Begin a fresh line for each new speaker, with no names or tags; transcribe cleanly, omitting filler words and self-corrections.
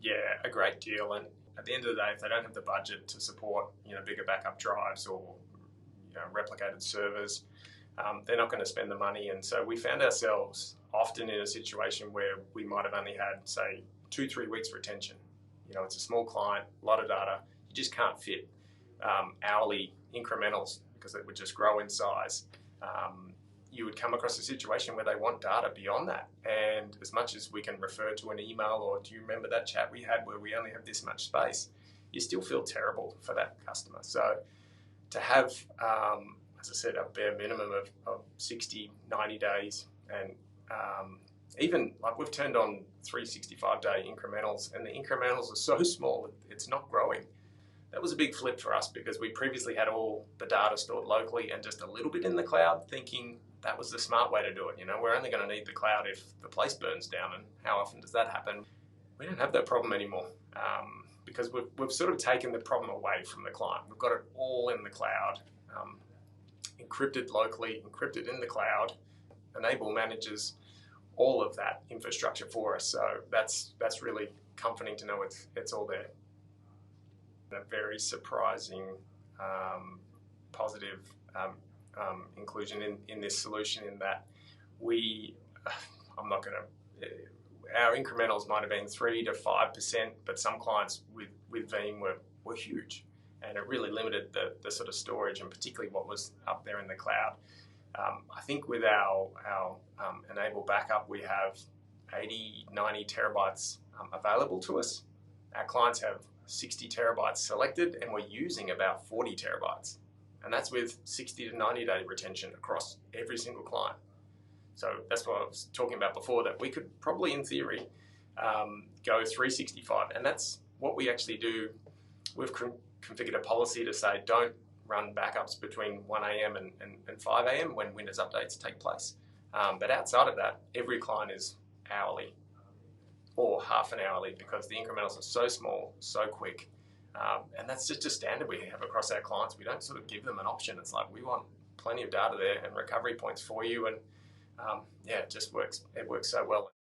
Yeah, a great deal. And at the end of the day, if they don't have the budget to support, bigger backup drives or, replicated servers, they're not going to spend the money. And so we found ourselves often in a situation where we might have only had, say, 2-3 weeks retention. It's a small client, a lot of data. You just can't fit hourly incrementals because it would just grow in size. You would come across a situation where they want data beyond that. And as much as we can refer to an email or do you remember that chat we had where we only have this much space, you still feel terrible for that customer. So to have, as I said, a bare minimum of 60, 90 days and even like we've turned on 365-day incrementals and the incrementals are so small it's not growing. That was a big flip for us because we previously had all the data stored locally and just a little bit in the cloud, thinking that was the smart way to do it. We're only going to need the cloud if the place burns down, and how often does that happen? We don't have that problem anymore because we've sort of taken the problem away from the client. We've got it all in the cloud, encrypted locally, encrypted in the cloud. N-able manages all of that infrastructure for us, so that's really comforting to know it's all there. A very surprising positive inclusion in this solution in that our incrementals might have been 3 to 5%, but some clients with Veeam were huge, and it really limited the sort of storage and particularly what was up there in the cloud. I think with our N-able backup, we have 80, 90 terabytes available to us. Our clients have 60 terabytes selected and we're using about 40 terabytes. And that's with 60 to 90 day retention across every single client. So that's what I was talking about before, that we could probably in theory go 365, and that's what we actually do. We've configured a policy to say don't run backups between 1 a.m. and 5 a.m. when Windows updates take place. But outside of that, every client is hourly or half an hourly because the incrementals are so small, so quick. And that's just a standard we have across our clients. We don't sort of give them an option. It's like we want plenty of data there and recovery points for you. And yeah, it just works. It works so well.